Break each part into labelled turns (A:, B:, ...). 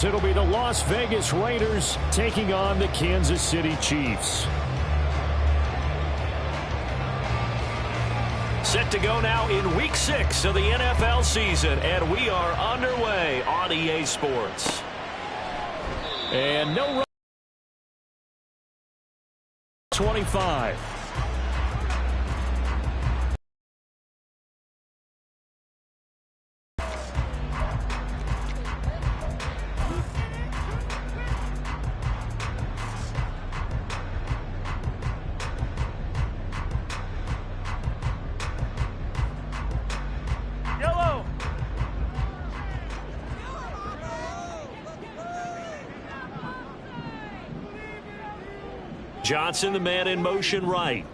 A: It'll be the Las Vegas Raiders taking on the Kansas City Chiefs.
B: Set to go now in Week 6 of the NFL season, and we are underway on EA Sports.
A: And no run. 25.
B: Johnson, the man in motion right.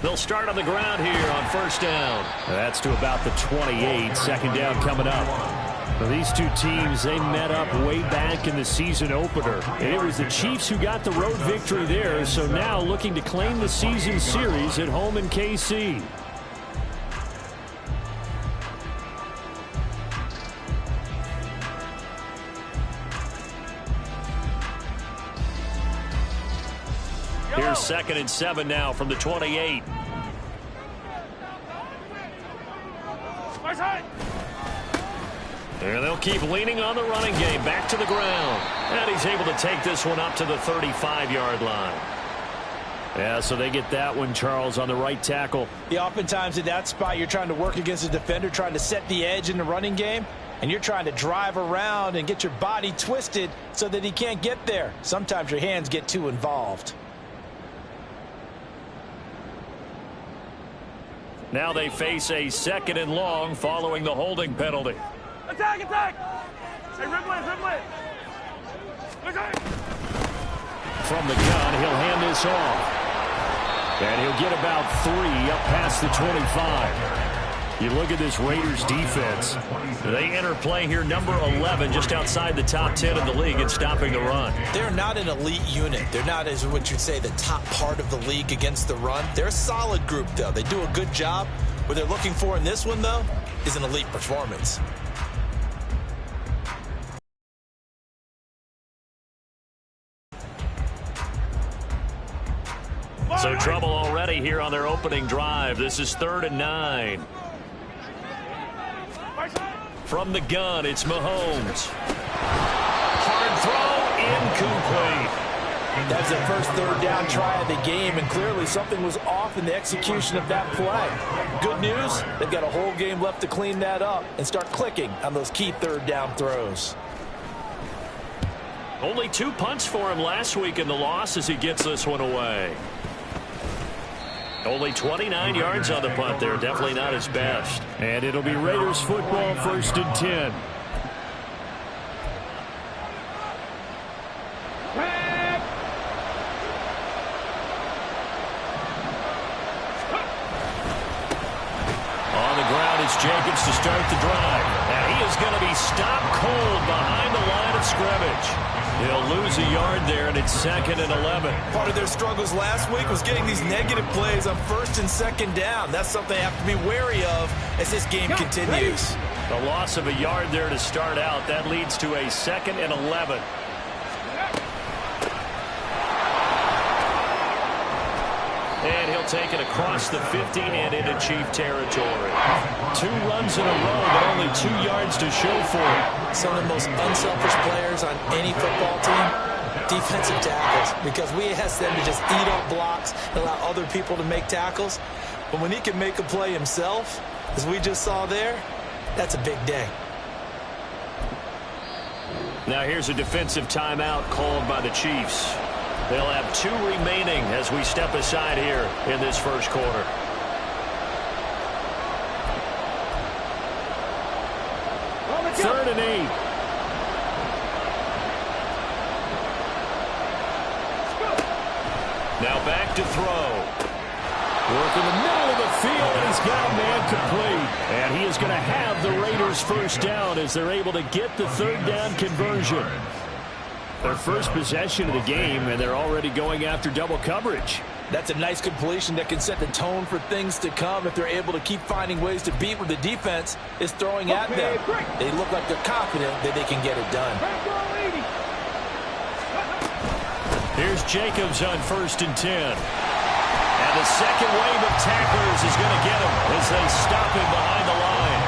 B: They'll start on the ground here on first down.
A: That's to about the 28. Second down coming up. Well, these two teams, they met up way back in the season opener. And it was the Chiefs who got the road victory there, so now looking to claim the season series at home in KC.
B: Here's 2nd and 7 now from the 28. And they'll keep leaning on the running game. Back to the ground. And he's able to take this one up to the 35-yard line.
A: Yeah, so they get that one, Charles, on the right tackle.
C: Yeah, oftentimes in that spot, you're trying to work against a defender, trying to set the edge in the running game, and you're trying to drive around and get your body twisted so that he can't get there. Sometimes your hands get too involved.
B: Now they face a 2nd and long following the holding penalty.
D: Attack, attack! Hey, Ripley! Attack!
A: From the gun, he'll hand this off. And he'll get about 3 up past the 25. You look at this Raiders defense.
B: They enter play here number 11, just outside the top 10 in the league in stopping the run.
C: They're not an elite unit. They're not, as what you'd say, the top part of the league against the run. They're a solid group, though. They do a good job. What they're looking for in this one, though, is an elite performance.
B: So trouble already here on their opening drive. This is 3rd and 9. From the gun, it's Mahomes. Hard throw, incomplete.
C: That's the first 3rd down try of the game, and clearly something was off in the execution of that play. Good news, they've got a whole game left to clean that up and start clicking on those key 3rd down throws.
B: Only 2 punts for him last week in the loss as he gets this one away. Only 29 yards on the punt there. Definitely not his best.
A: And it'll be Raiders football, 1st and 10.
B: On the ground is Jacobs to start the drive. And he is going to be stopped cold behind the line of scrimmage. He'll lose a yard there, and it's 2nd and 11.
C: Part of their struggles last week was getting these negative plays on 1st and 2nd down. That's something they have to be wary of as this game continues.
B: The loss of a yard there to start out. That leads to a 2nd and 11. And he'll take it across the 50 and into Chief territory.
A: 2 runs in a row, but only 2 yards to show for it.
C: Some of the most unselfish players on any football team, defensive tackles, because we ask them to just eat up blocks and allow other people to make tackles. But when he can make a play himself, as we just saw there, that's a big day.
B: Now here's a defensive timeout called by the Chiefs. They'll have 2 remaining as we step aside here in this first quarter.
A: Third and 8.
B: Now back to throw.
A: Work in the middle of the field, and he's got a man complete. And he is going to have the Raiders first down as they're able to get the 3rd down conversion. Their first possession of the game, and they're already going after double coverage.
C: That's a nice completion that can set the tone for things to come if they're able to keep finding ways to beat what the defense is throwing at them. They look like they're confident that they can get it done.
B: Here's Jacobs on 1st and 10. And the second wave of tacklers is going to get him as they stop him behind the line.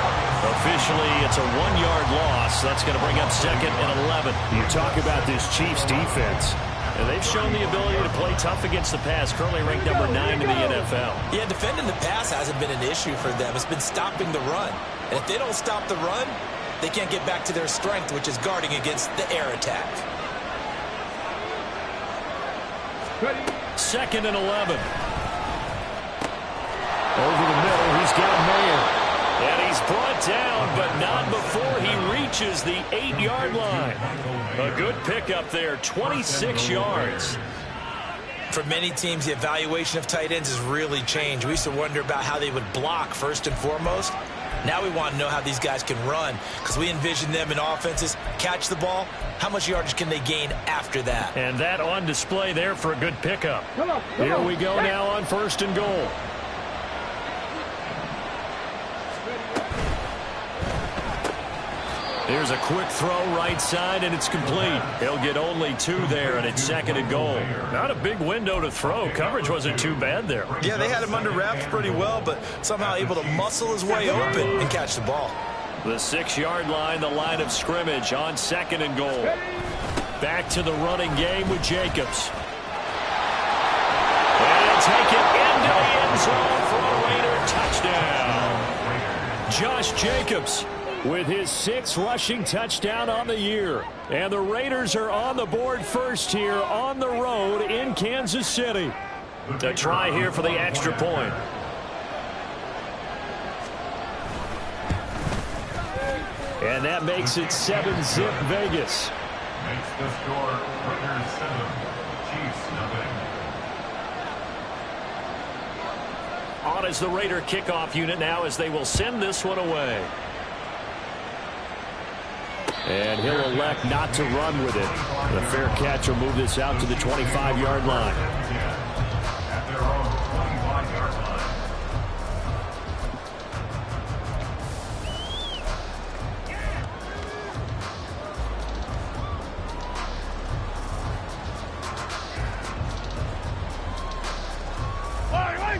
B: Officially, it's a 1-yard loss. That's going to bring up 2nd and 11.
A: You talk about this Chiefs defense.
B: And they've shown the ability to play tough against the pass, currently ranked number 9 in the NFL.
C: Yeah, defending the pass hasn't been an issue for them. It's been stopping the run. And if they don't stop the run, they can't get back to their strength, which is guarding against the air attack.
B: 2nd and 11.
A: Over the middle, he's got Mayer.
B: And he's brought down, but not before he reaches the 8-yard line. A good pickup there, 26 yards.
C: For many teams, the evaluation of tight ends has really changed. We used to wonder about how they would block first and foremost. Now we want to know how these guys can run, because we envision them in offenses catch the ball. How much yardage can they gain after that?
A: And that on display there for a good pickup. Here we go now on 1st and goal.
B: Here's a quick throw right side, and it's complete. He'll get only 2 there, and it's 2nd and goal.
A: Not a big window to throw. Coverage wasn't too bad there.
C: Yeah, they had him under wraps pretty well, but somehow able to muscle his way open and catch the ball.
B: The 6-yard line, the line of scrimmage on 2nd and goal. Back to the running game with Jacobs. And take it into the end zone for a Raider touchdown.
A: Josh Jacobs with his 6th rushing touchdown on the year. And the Raiders are on the board first here on the road in Kansas City.
B: A try here for the extra point.
A: And that makes it 7-zip Vegas.
E: Makes the score Raiders 7, Chiefs nothing.
B: On as the Raider kickoff unit now as they will send this one away.
A: And he'll elect not to run with it. The fair catch will move this out to the 25-yard line.
E: At their own 25-yard line.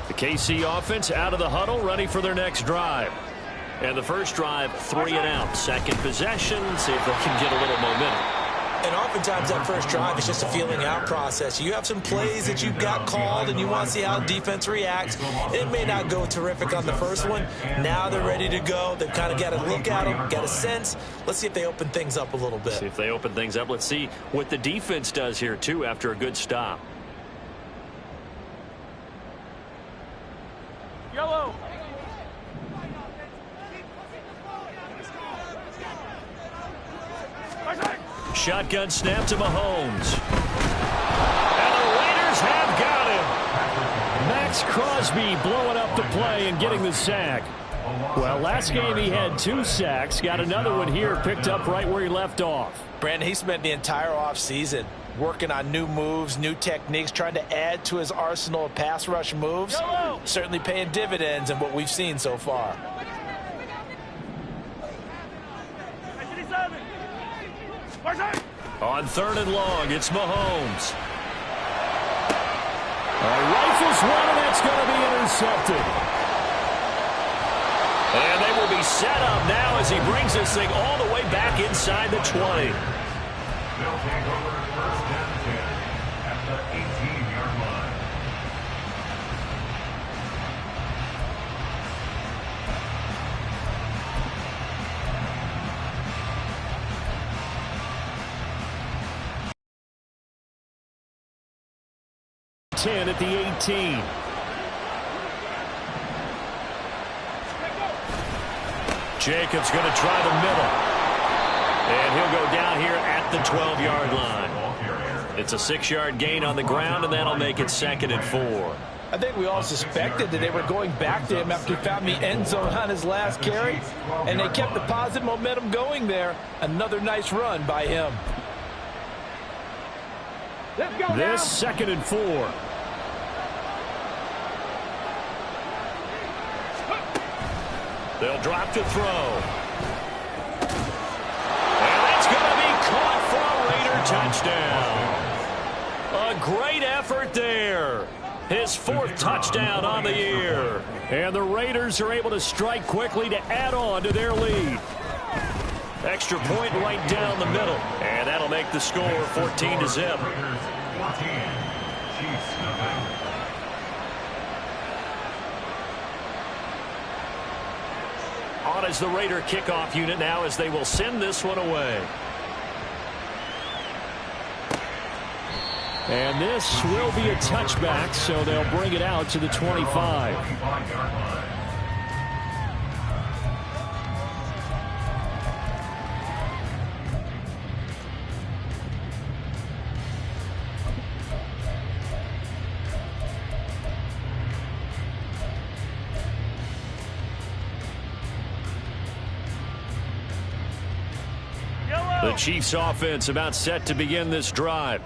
B: The KC offense out of the huddle, ready for their next drive. And the first drive, 3 and out. Second possession, see if they can get a little momentum.
C: And oftentimes that first drive is just a feeling out process. You have some plays that you've got called and you want to see how defense reacts. It may not go terrific on the first one. Now they're ready to go. They've kind of got to look at them, got a sense. Let's see if they open things up a little bit.
B: See if they open things up. Let's see what the defense does here, too, after a good stop.
D: Yellow.
B: Shotgun snap to Mahomes. And the Raiders have got him.
A: Max Crosby blowing up the play and getting the sack. Well, last game he had 2 sacks. Got another one here picked up right where he left off.
C: Brandon, he spent the entire offseason working on new moves, new techniques, trying to add to his arsenal of pass rush moves. Certainly paying dividends in what we've seen so far.
B: On 3rd and long, it's Mahomes.
A: Rifles one, and that's going to be intercepted.
B: And they will be set up now as he brings this thing all the way back inside the 20.
E: They'll take over 1st and 10 at the 18-yard line.
A: At the 18.
B: Jacobs going to try the middle. And he'll go down here at the 12-yard line. It's a 6-yard gain on the ground, and that'll make it 2nd and 4.
C: I think we all suspected that they were going back to him after he found the end zone on his last carry, and they kept the positive momentum going there. Another nice run by him.
A: This 2nd and 4.
B: They'll drop to throw. And it's going to be caught for a Raider touchdown. A great effort there. His 4th touchdown on the year.
A: And the Raiders are able to strike quickly to add on to their lead.
B: Extra point right down the middle. And that'll make the score 14-0. On as the Raider kickoff unit now as they will send this one away.
A: And this will be a touchback, so they'll bring it out to the 25.
B: The Chiefs offense about set to begin this drive.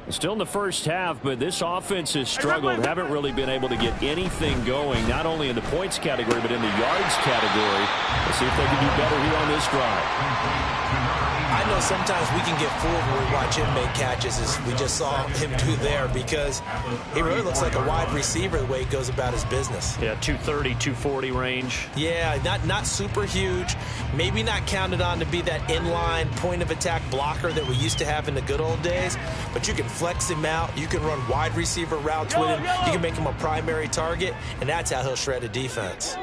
A: Still in the first half, but this offense has struggled. Haven't really been able to get anything going, not only in the points category, but in the yards category. Let's see if they can do better here on this drive.
C: I know sometimes we can get fooled when we watch him make catches, as we just saw him do there, because he really looks like a wide receiver the way he goes about his business.
B: Yeah, 230, 240 range.
C: Yeah, not super huge. Maybe not counted on to be that inline point-of-attack blocker that we used to have in the good old days, but you can flex him out. You can run wide receiver routes with him. You can make him a primary target, and that's how he'll shred a defense.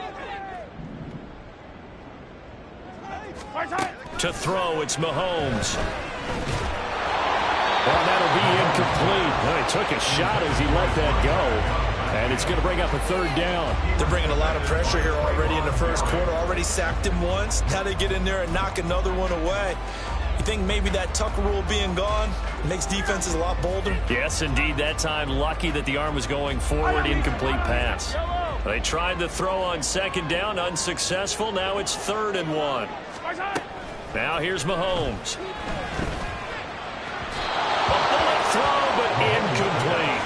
B: To throw, it's Mahomes.
A: Well, that'll be incomplete. Well, he took a shot as he let that go. And it's going to bring up a 3rd down.
C: They're bringing a lot of pressure here already in the first quarter. Already sacked him once. Now they get in there and knock another one away. You think maybe that Tucker rule being gone makes defenses a lot bolder?
B: Yes, indeed. That time, lucky that the arm was going forward. Incomplete pass. They tried to throw on 2nd down. Unsuccessful. Now it's 3rd and 1. Now here's Mahomes. A bullet throw, but incomplete.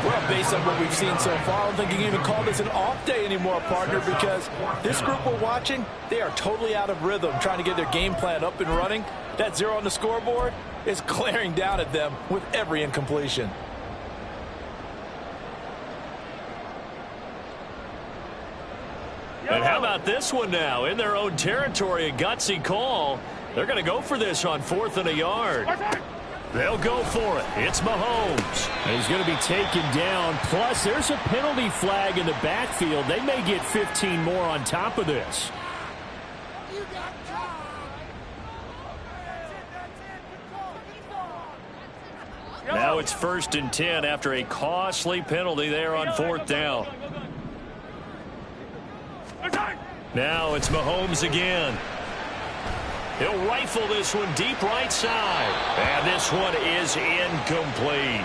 F: Well, based on what we've seen so far, I don't think you can even call this an off day anymore, partner, because this group we're watching, they are totally out of rhythm, trying to get their game plan up and running. That 0 on the scoreboard is glaring down at them with every incompletion.
B: And how about this one now? In their own territory, a gutsy call. They're going to go for this on 4th and a yard. They'll go for it. It's Mahomes.
A: And he's going to be taken down. Plus, there's a penalty flag in the backfield. They may get 15 more on top of this.
B: Now it's 1st and 10 after a costly penalty there on 4th down. Now it's Mahomes again. He'll rifle this one deep right side. And this one is incomplete.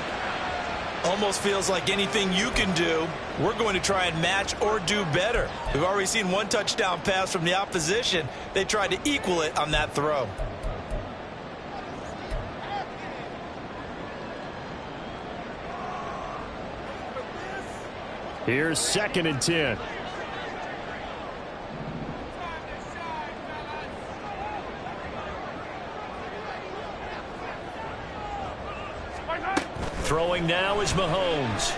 C: Almost feels like anything you can do, we're going to try and match or do better. We've already seen one touchdown pass from the opposition. They tried to equal it on that throw.
A: Here's 2nd and 10.
B: Throwing now is Mahomes.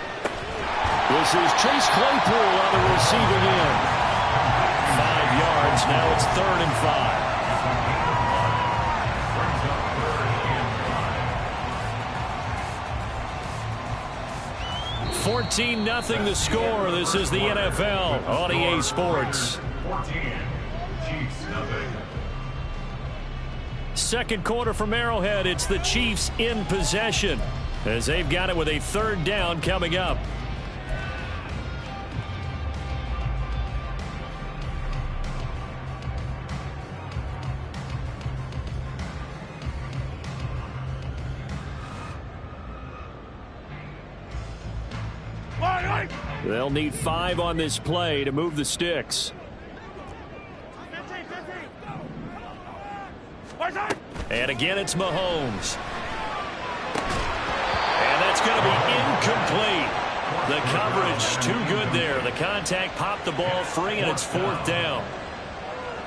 A: This is Chase Claypool on the receiving end.
B: 5 yards. Now it's 3rd and 5. 14-0 the score. This is the NFL on EA Sports.
E: 14, Chiefs nothing.
B: 2nd quarter from Arrowhead. It's the Chiefs in possession as they've got it with a 3rd down coming up.
A: They'll need 5 on this play to move the sticks.
B: And again, it's Mahomes. And that's going to be incomplete. The coverage too good there. The contact popped the ball free, and it's 4th down.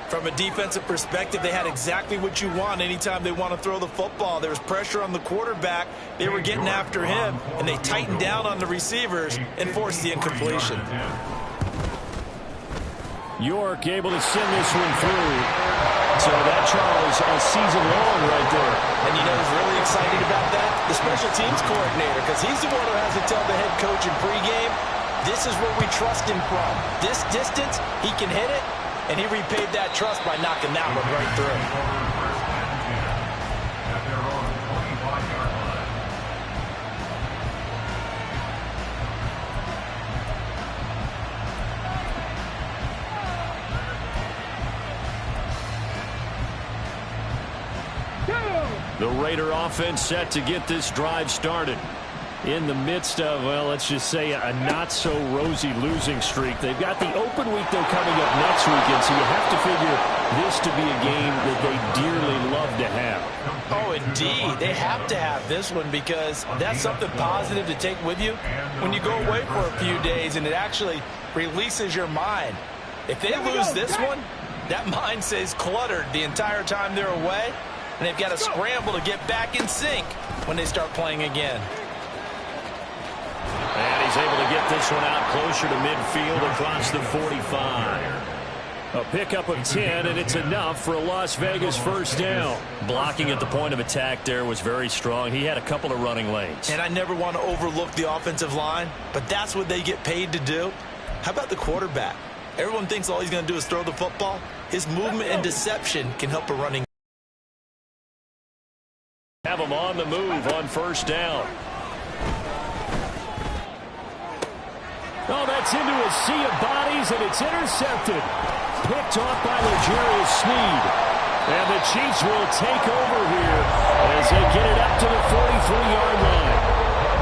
C: From a defensive perspective, they had exactly what you want anytime they want to throw the football. There was pressure on the quarterback. They were getting after him, and they tightened down on the receivers and forced the incompletion.
A: York able to send this one through. So that, Charles, a season long right there.
C: And you know who's really excited about that? The special teams coordinator, because he's the one who has to tell the head coach in pregame, this is where we trust him from. This distance, he can hit it, and he repaid that trust by knocking that one right through.
A: The Raider offense set to get this drive started. In the midst of, well, let's just say a not-so-rosy losing streak. They've got the open week, though, coming up next weekend, so you have to figure this to be a game that they dearly love to have.
C: Oh, indeed. They have to have this one because that's something positive to take with you when you go away for a few days, and it actually releases your mind. If they lose this one, that mind stays cluttered the entire time they're away, and they've got to scramble to get back in sync when they start playing again.
B: And he's able to get this one out closer to midfield across the 45.
A: A pickup of 10, and it's enough for a Las Vegas first down.
B: Blocking at the point of attack there was very strong. He had a couple of running lanes.
C: And I never want to overlook the offensive line, but that's what they get paid to do. How about the quarterback? Everyone thinks all he's going to do is throw the football. His movement and deception can help a running.
B: Have him on the move on first down.
A: Oh, that's into a sea of bodies, and it's intercepted. Picked off by L'Jarius Sneed. And the Chiefs will take over here as they get it up to the 43-yard line.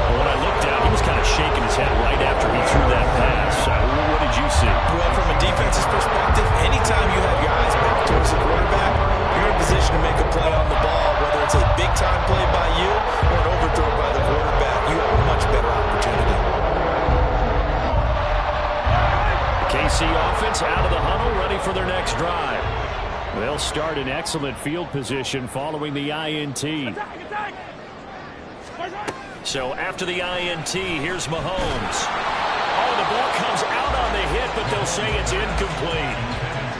B: Well, when I looked down, he was kind of shaking his head right after he threw that pass. What did you see?
C: Well, from a defense's perspective, anytime you have your eyes back towards the quarterback, you're in position to make a play on the ball. Whether it's a big-time play by you or an overthrow by the quarterback, you have a much better opportunity.
A: KC offense out of the huddle, ready for their next drive. They'll start in excellent field position following the INT.
B: So after the INT, here's Mahomes. Oh, the ball comes out on the hit, but they'll say it's incomplete.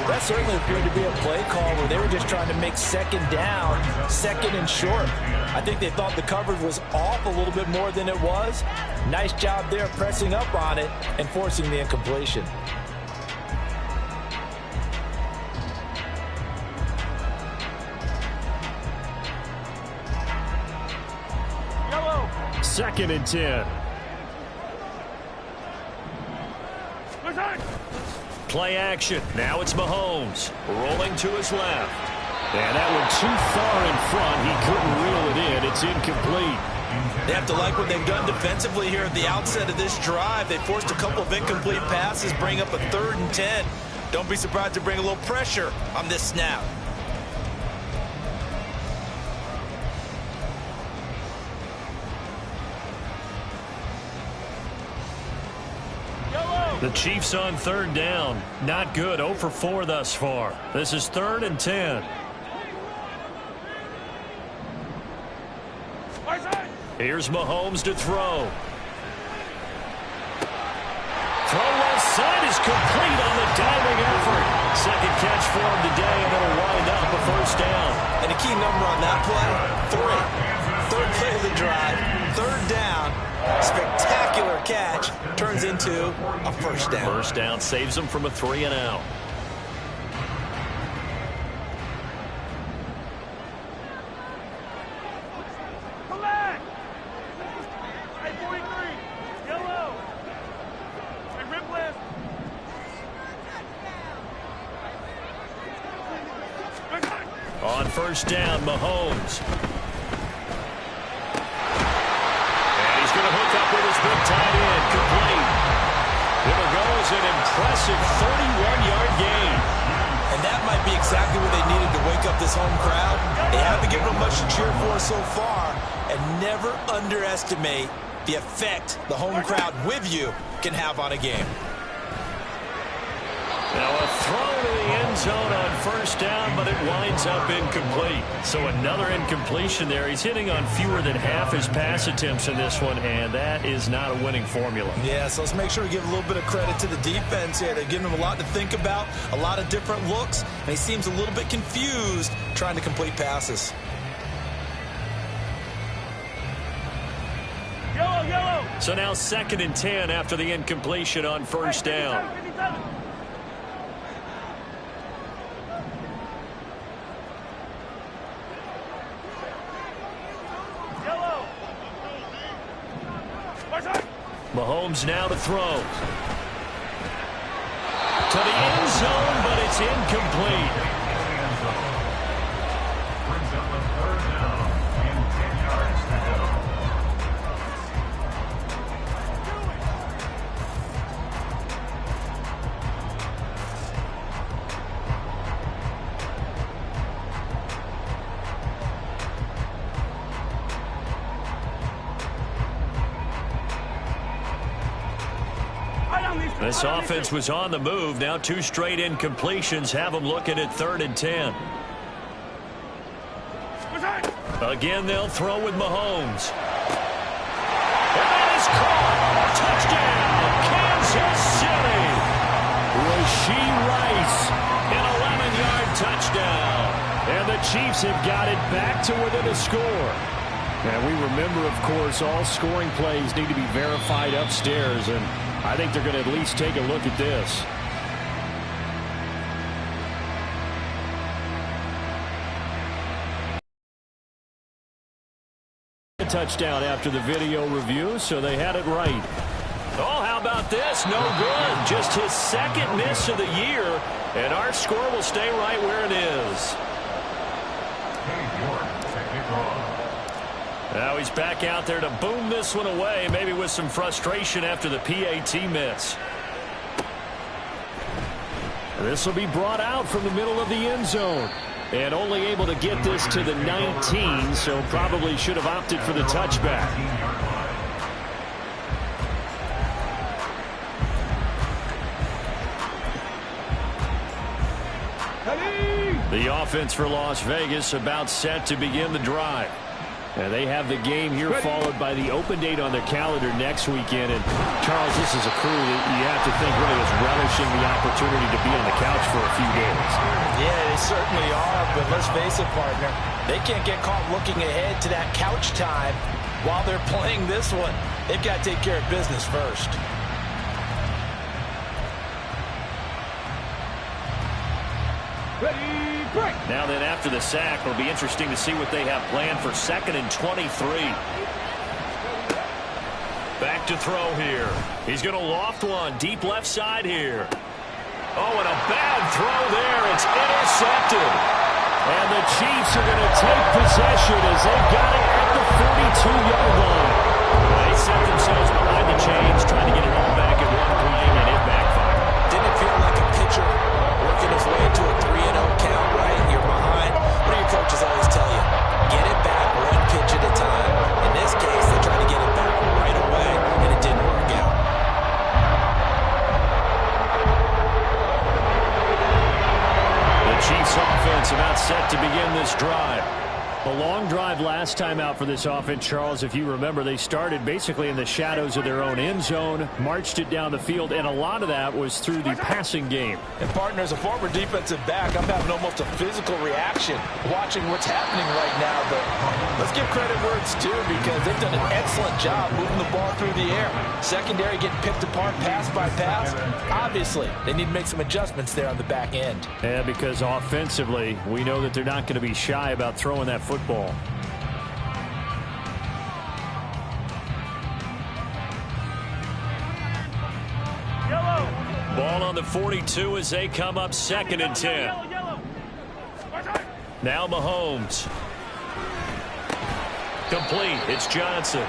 F: That certainly appeared to be a play call where they were just trying to make second down, second and short. I think they thought the coverage was off a little bit more than it was. Nice job there pressing up on it and forcing the incompletion.
A: Second and 10.
B: Play action. Now it's Mahomes rolling to his left.
A: And that one too far in front. He couldn't reel it in. It's incomplete.
C: They have to like what they've done defensively here at the outset of this drive. They forced a couple of incomplete passes, bring up a 3rd and 10. Don't be surprised to bring a little pressure on this snap.
B: The Chiefs on 3rd down. Not good. 0 for 4 thus far. This is 3rd and 10. Here's Mahomes to throw. Throw left side is complete on the diving effort. Second catch for him today, and it'll wind up a first down.
C: And a key number on that play, 3. 3rd play of the drive, 3rd down. Spectacular catch turns into a first down.
B: First down saves them from a 3 and out.
D: Come back! Hey, 43, yellow. Hey, rip left.
B: On first down, Mahomes. Going to hook up with his big tight end, complete. There goes an impressive 31-yard gain.
C: And that might be exactly what they needed to wake up this home crowd. They haven't given them much to cheer for so far, and never underestimate the effect the home crowd with you can have on a game.
B: Now a throw to the end zone on first down, but it winds up incomplete. So another incompletion there. He's hitting on fewer than half his pass attempts in this one, and that is not a winning formula.
C: Yeah, so let's make sure we give a little bit of credit to the defense here. They're giving him a lot to think about, a lot of different looks, and he seems a little bit confused trying to complete passes.
D: Yellow.
B: So now 2nd and 10 after the incompletion on first down.
D: 57. Yellow.
B: Mahomes now to throw. To the end zone, but it's incomplete.
E: Brings up a 3rd down and 10 yards to go.
B: This offense was on the move. Now 2 straight incompletions have them looking at 3rd and 10. Again, they'll throw with Mahomes. And that is caught. Touchdown, Kansas City.
A: Rashee Rice, an 11-yard touchdown. And the Chiefs have got it back to within a score. And we remember, of course, all scoring plays need to be verified upstairs, and I think they're going to at least take a look at this. A touchdown after the video review, so they had it right.
B: Oh, how about this? No good. Just his 2nd miss of the year, and our score will stay right where it is. Now he's back out there to boom this one away, maybe with some frustration after the PAT miss.
A: This will be brought out from the middle of the end zone. And only able to get this to the 19, so probably should have opted for the touchback.
B: The offense for Las Vegas about set to begin the drive.
A: And they have the game here followed by the open date on their calendar next weekend. And, Charles, this is a crew that you have to think really is relishing the opportunity to be on the couch for a few days.
F: Yeah, they certainly are, but let's face it, partner. They can't get caught looking ahead to that couch time while they're playing this one. They've got to take care of business first.
B: Now then, after the sack, it'll be interesting to see what they have planned for 2nd and 23. Back to throw here. He's going to loft one deep left side here. Oh, and a bad throw there. It's intercepted.
A: And the Chiefs are going to take possession as they've got it at the 42-yard line.
B: They set themselves behind the chains, trying to get it all back at one point, and it backfired.
C: Didn't feel like a pitcher working his way into a 3-0 count, right? You're behind. What do your coaches always tell you? Get it back one pitch at a time. In this case, they tried to get it back right away, and it didn't work out.
B: The Chiefs offense about set to begin this drive.
A: A long drive last time out for this offense, Charles. If you remember, they started basically in the shadows of their own end zone, marched it down the field, and a lot of that was through the passing game.
F: And, partner, as a former defensive back, I'm having almost a physical reaction watching what's happening right now. But let's give credit where it's due, because they've done an excellent job moving the ball through the air. Secondary getting picked apart pass by pass. Obviously, they need to make some adjustments there on the back end.
A: Yeah, because offensively, we know that they're not going to be shy about throwing that football.
D: Yellow.
B: Ball on the 42 as they come up 2nd and 10.
D: Yellow.
B: Now Mahomes. Complete. It's Johnson.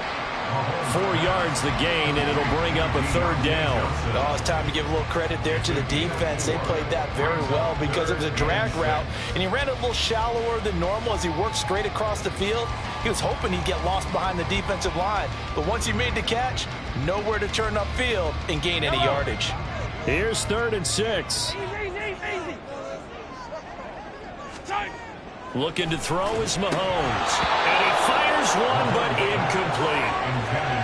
B: 4 yards the gain, and it'll bring up a 3rd down.
F: Oh, it's time to give a little credit there to the defense. They played that very well because it was a drag route, and he ran a little shallower than normal as he worked straight across the field. He was hoping he'd get lost behind the defensive line, but once he made the catch, nowhere to turn upfield and gain any yardage.
A: Here's 3rd and 6.
D: Easy.
B: Looking to throw is Mahomes. And he fires one, but incomplete.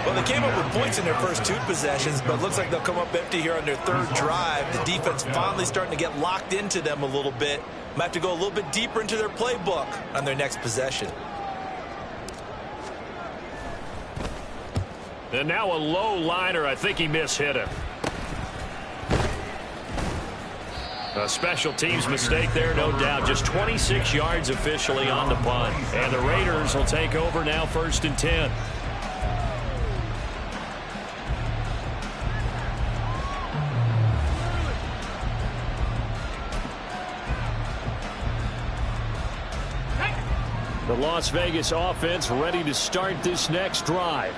C: Well, they came up with points in their first 2 possessions, but it looks like they'll come up empty here on their 3rd drive. The defense finally starting to get locked into them a little bit. Might have to go a little bit deeper into their playbook on their next possession.
A: And now a low liner. I think he mishit him. A special teams mistake there, no doubt. Just 26 yards officially on the punt. And the Raiders will take over now, 1st and 10. The Las Vegas offense ready to start this next drive.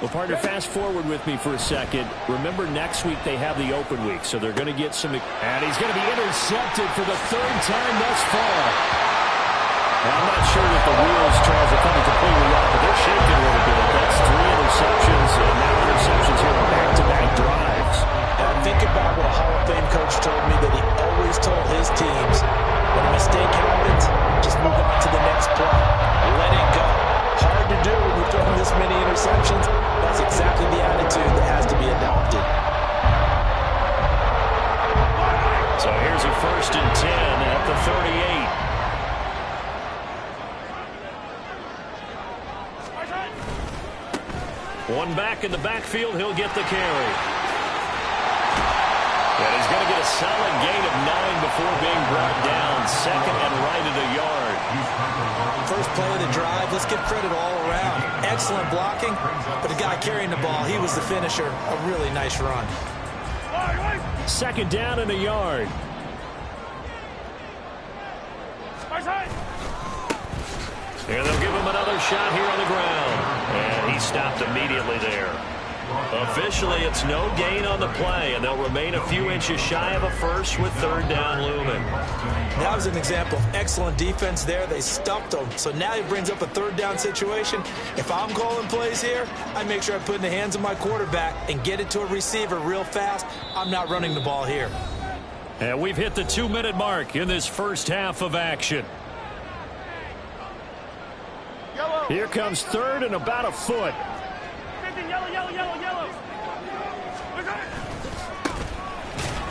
A: Well, partner, fast forward with me for a second. Remember, next week they have the open week, so they're going to get some... And he's going to be intercepted for the 3rd time thus far. Now, I'm not sure that the wheels, Charles, are coming completely off, but they're shaking a little bit. That's 3 interceptions, and now interceptions here on back-to-back drives.
C: And think about what a Hall of Fame coach told me that he always told his teams, when a mistake happens, just move on to the next play. Let it go. Hard to do when you're throwing this many interceptions. That's exactly the attitude that has to be adopted.
A: So here's a 1st and 10 at the 38. One back in the backfield, he'll get the carry. And he's going to get a solid gain of 9 before being brought down. 2nd and right at a yard.
C: First play of the drive, let's give credit all around. Excellent blocking, but the guy carrying the ball, he was the finisher. A really nice run.
A: 2nd down and a yard. And they'll give him another shot here on the ground. And he stopped immediately there. Officially, it's no gain on the play, and they'll remain a few inches shy of a first with 3rd down looming.
C: That was an example of excellent defense there. They stuffed him. So now he brings up a 3rd down situation. If I'm calling plays here, I make sure I put it in the hands of my quarterback and get it to a receiver real fast. I'm not running the ball here.
A: And we've hit the 2-minute mark in this first half of action.
D: Yellow.
A: Here comes 3rd and about a foot.
D: Yellow, yellow, yellow, yellow.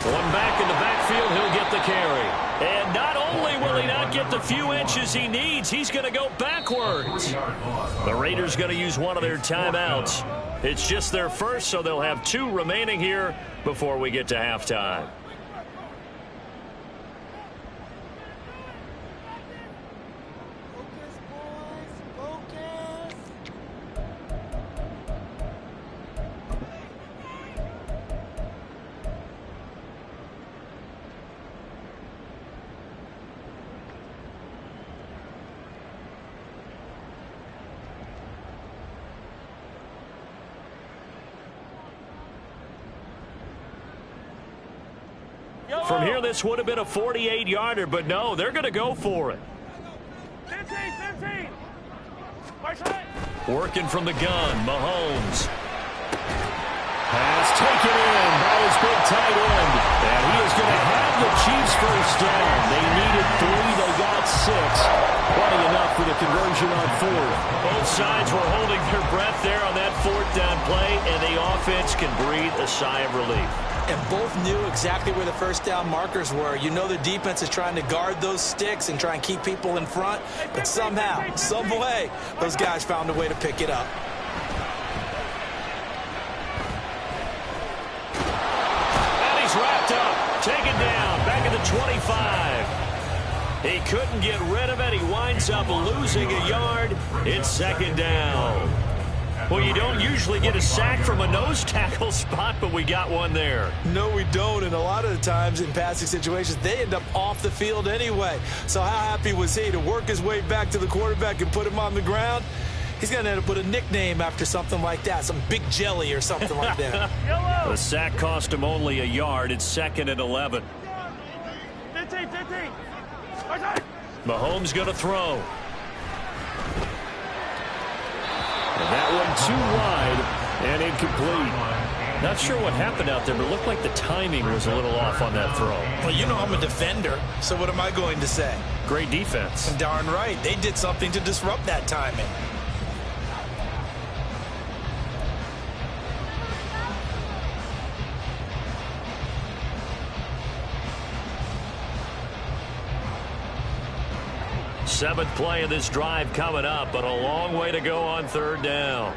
A: One back in the backfield, he'll get the carry. And not only will he not get the few inches he needs, he's going to go backwards. The Raiders going to use one of their timeouts. It's just their first, so they'll have 2 remaining here before we get to halftime. From here, this would have been a 48-yarder, but no, they're going to go for it.
D: 15.
A: Working from the gun, Mahomes. Pass taken in by his big tight end. And he is going to have the Chiefs first down. They needed 3, they got 6. Plenty enough for the conversion on 4th. Both sides were holding their breath there on that 4th down play, and the offense can breathe a sigh of relief.
C: And both knew exactly where the first down markers were. You know the defense is trying to guard those sticks and try and keep people in front. But somehow, some way, those guys found a way to pick it up.
A: And he's wrapped up, taken down, back at the 25. He couldn't get rid of it. He winds up losing a yard. It's 2nd down. Well, you don't usually get a sack from a nose tackle spot, but we got one there.
C: No, we don't, and a lot of the times in passing situations, they end up off the field anyway. So how happy was he to work his way back to the quarterback and put him on the ground? He's going to end up with a nickname after something like that, some Big Jelly or something like that.
A: The sack cost him only a yard. It's 2nd and 11.
D: 15.
A: Mahomes going to throw. And that one too wide and incomplete. Not sure what happened out there, but it looked like the timing was a little off on that throw.
F: Well, you know I'm a defender, so what am I going to say?
A: Great defense.
F: Darn right. They did something to disrupt that timing.
B: Seventh play of this drive coming up, but a long way to go on third down.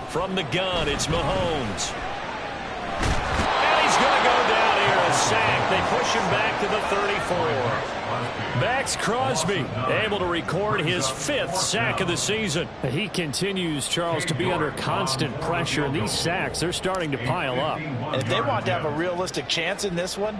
B: From the gun, it's Mahomes. And he's going to go down here, a sack. They push him back to the 34.
A: Max Crosby able to record his 5th sack of the season. He continues, Charles, to be under constant pressure. And these sacks, they're starting to pile up.
F: And if they want to have a realistic chance in this one,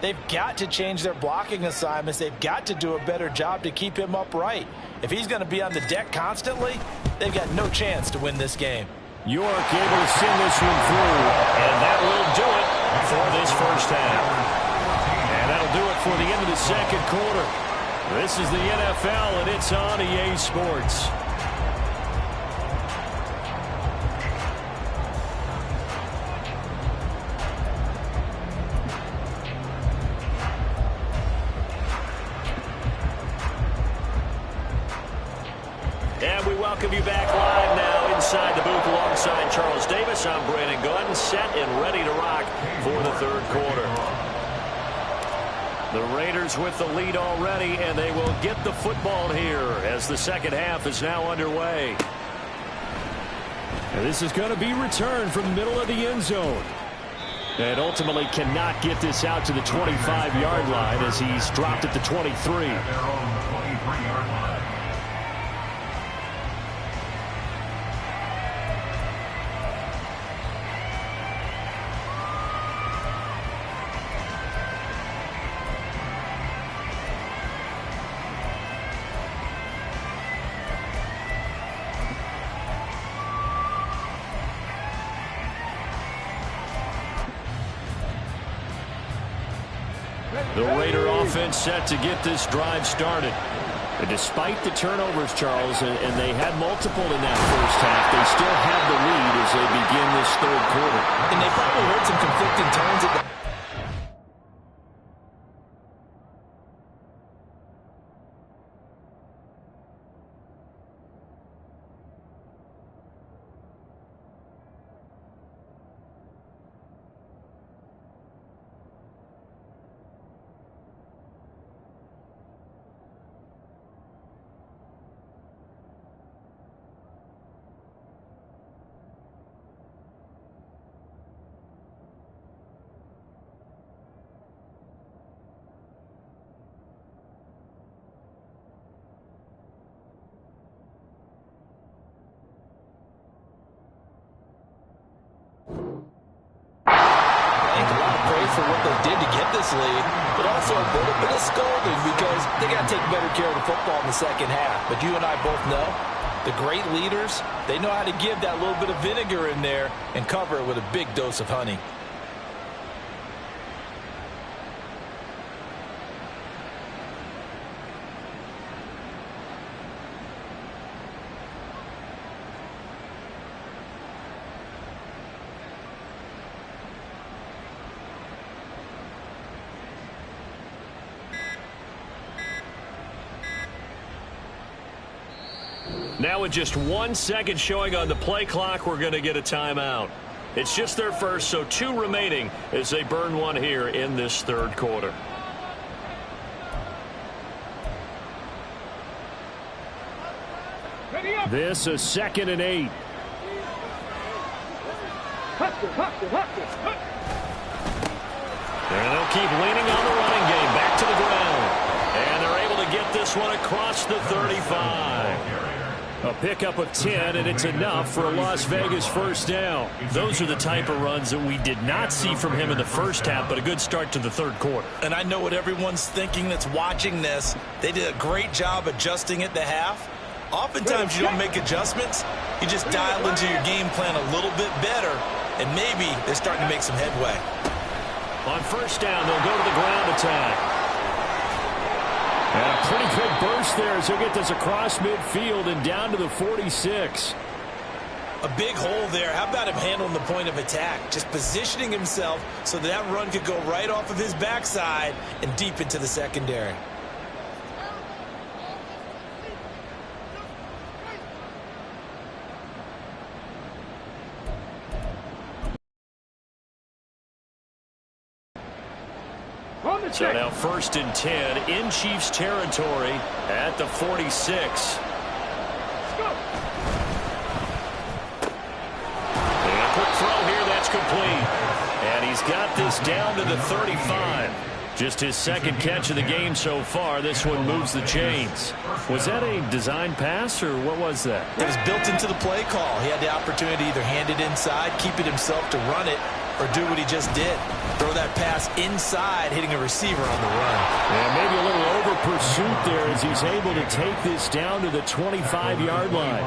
F: they've got to change their blocking assignments. They've got to do a better job to keep him upright. If he's going to be on the deck constantly, they've got no chance to win this game.
A: York able to send this one through.
B: And that will do it for this first half.
A: And that'll do it for the end of the second quarter. This is the NFL, and it's on EA Sports.
B: And we welcome you back live now inside the booth alongside Charles Davis. I'm Brandon Gunn, set and ready to rock for the third quarter. The Raiders with the lead already, and they will get the football here as the second half is now underway.
A: And this is going to be returned from the middle of the end zone. And ultimately cannot get this out to the 25-yard line as he's dropped at the 23.
E: Their own 23-yard line.
A: The Raider offense set to get this drive started. And despite the turnovers, Charles, and they had multiple in that first half, they still have the lead as they begin this third quarter.
F: And they probably heard some conflicting tones at the for what they did to get this lead, but also a little bit of scolding because they got to take better care of the football in the second half. But you and I both know the great leaders, they know how to give that little bit of vinegar in there and cover it with a big dose of honey.
B: Now with just 1 second showing on the play clock, we're going to get a timeout. It's just their first, so 2 remaining as they burn one here in this third quarter.
A: This is 2nd and 8.
B: And they'll keep leaning on the running game back to the ground. And they're able to get this one across the 35.
A: A pickup of 10, and it's enough for a Las Vegas first down.
B: Those are the type of runs that we did not see from him in the first half, but a good start to the third quarter.
F: And I know what everyone's thinking that's watching this. They did a great job adjusting at the half. Oftentimes you don't make adjustments. You just dial into your game plan a little bit better, and maybe they're starting to make some headway.
B: On first down, they'll go to the ground attack.
A: And a pretty good burst there as he'll get this across midfield and down to the 46.
C: A big hole there. How about him handling the point of attack? Just positioning himself so that run could go right off of his backside and deep into the secondary.
A: So now 1st and 10 in Chiefs territory at the 46. And a quick throw here, that's complete. And he's got this down to the 35. Just his 2nd catch of the game so far. This one moves the chains. Was that a design pass, or what was that?
C: It was built into the play call. He had the opportunity to either hand it inside, keep it himself to run it, or do what he just did. Throw that pass inside, hitting a receiver on the run.
A: Yeah, maybe a little over pursuit there as he's able to take this down to the 25-yard line.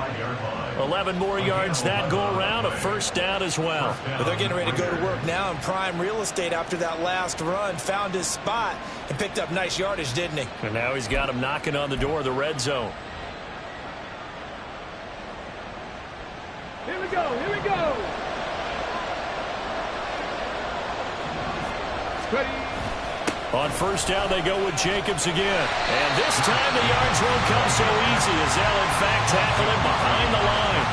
A: 11 more yards that go around, a 1st down as well.
C: But they're getting ready to go to work now in prime real estate after that last run. Found his spot and picked up nice yardage, didn't he?
A: And now he's got him knocking on the door of the red zone.
D: Here we go, here we go. Ready.
A: On 1st down, they go with Jacobs again. And this time the yards won't come so easy as they'll, in fact, tackle him behind the line.